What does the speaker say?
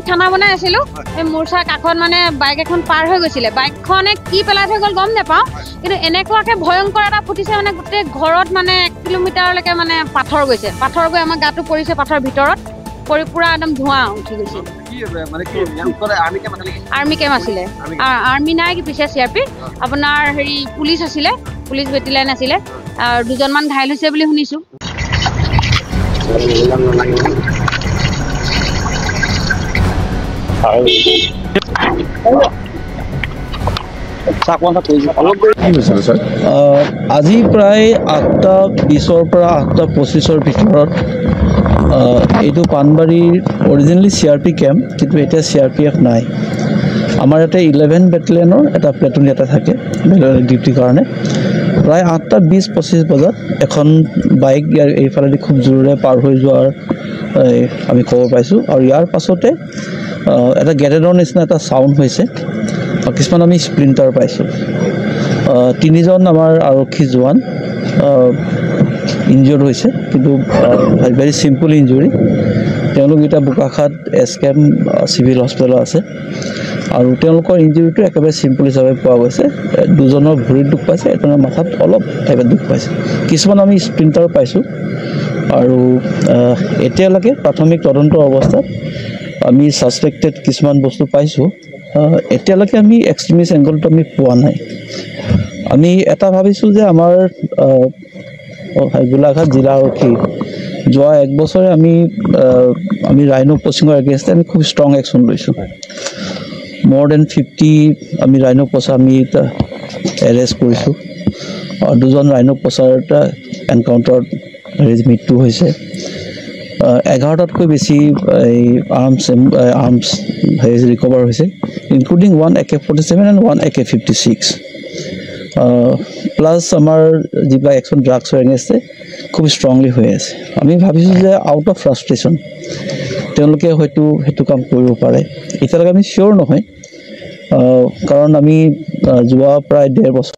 খানা বনাই আছিলো এই মোৰচাৰ কাষত মানে বাইক এখন পাৰ হৈ গৈছিলে বাইকখনে কি পেলাই থৈ গ'ল গম নাপাওঁ কিন্তু এনেকুৱাকে ভয়ংকৰ এটা ফুটিছে মানে গোটেই ঘৰত মানে 1 কিলোমিটাৰলৈকে মানে পাথৰ গৈছে পাথৰ গৈ আমাৰ গাটো পৰিছে পাথৰ ভিতৰত পৰি পুৰা একদম ধোঁৱা উঠি গৈছে আৰ্মি কেম্প আছিলে আৰ্মি নাই কি পিছে চিআৰপি আপোনাৰ হেৰি পুলিচ আছিলে পুলিচ বেটেলিয়ান আছিলে আৰু দুজনমান ঘাইল হৈছে বুলি শুনিছো আজি প্ৰায় 8:20 পৰা 8:25 ভিতৰত এইটো পানবাৰীৰ অৰিজিনেলি CRP কেম্প কিন্তু এতিয়া CRPF নাই আমাৰ ইয়াতে 11 বেটেলিয়নৰ এটা প্লেটুন এটা থাকে ডিউটিৰ কাৰণে প্ৰায় 8:20-25 বজাত এখন বাইক এইফালেদি খুব জোৰেৰে পাৰ হৈ যোৱাৰ আমি খবৰ পাইছোঁ আৰু ইয়াৰ পাছতে এটা গেৰেজৰ নিচিনা এটা চাউণ্ড হৈছে কিছুমান আমি স্প্ৰিণ্টাৰ পাইছোঁ 3জন আমাৰ আৰক্ষী জোৱান ইনজিয়ৰ্ড হৈছে কিন্তু ভেৰি চিম্পল ইঞ্জুৰি তেওঁলোক এতিয়া বোকাখাত SKM চিভিল হস্পিটেলত আছে আৰু তেওঁলোকৰ ইঞ্জুৰিটো একেবাৰে চিম্পল হিচাপে পোৱা গৈছে দুজনৰ ভৰিত দুখ পাইছে এজনৰ মাথাত অলপ টাইপত দুখ পাইছে কিছুমান আমি স্প্ৰিণ্টাৰ পাইছোঁ আৰু এতিয়ালৈকে প্ৰাথমিক তদন্তৰ অৱস্থাত আমি সাসপেক্টেড কিছুমান বস্তু পাইছোঁ এতিয়ালৈকে আমি এক্সট্ৰিমিষ্ট এংগলটো আমি পোৱা নাই আমি এটা ভাবিছোঁ যে আমাৰ গোলাঘাট জিলা আৰক্ষী যোৱা 1 বছৰে আমি ৰাইনো পচিঙৰ এগেইনষ্টে আমি খুব ষ্ট্ৰং একশ্যন লৈছোঁ more than 50 আমি ৰাইনো পচা আমি এৰেষ্ট কৰিছোঁ আৰু দুজন ৰাইনো পচাৰ এটা এনকাউণ্টাৰত মৃত্যু হৈছে 11টাতকৈ বেছি এই আৰ্মছ ৰিকভাৰ হৈছে including 1 AK-47 and 1 AK-56 plus আমাৰ যিবিলাক একশ্যন ড্ৰাগছৰ এগেইনষ্টে খুব ষ্ট্ৰংলি হৈ আছে আমি ভাবিছোঁ যে আউট অফ ফ্ৰাষ্ট্ৰেশ্যন তেওঁলোকে হয়তো সেইটো কাম কৰিব পাৰে এতিয়ালৈকে আমি চিয়'ৰ নহয় কাৰণ আমি যোৱা প্ৰায় 1.5 বছৰ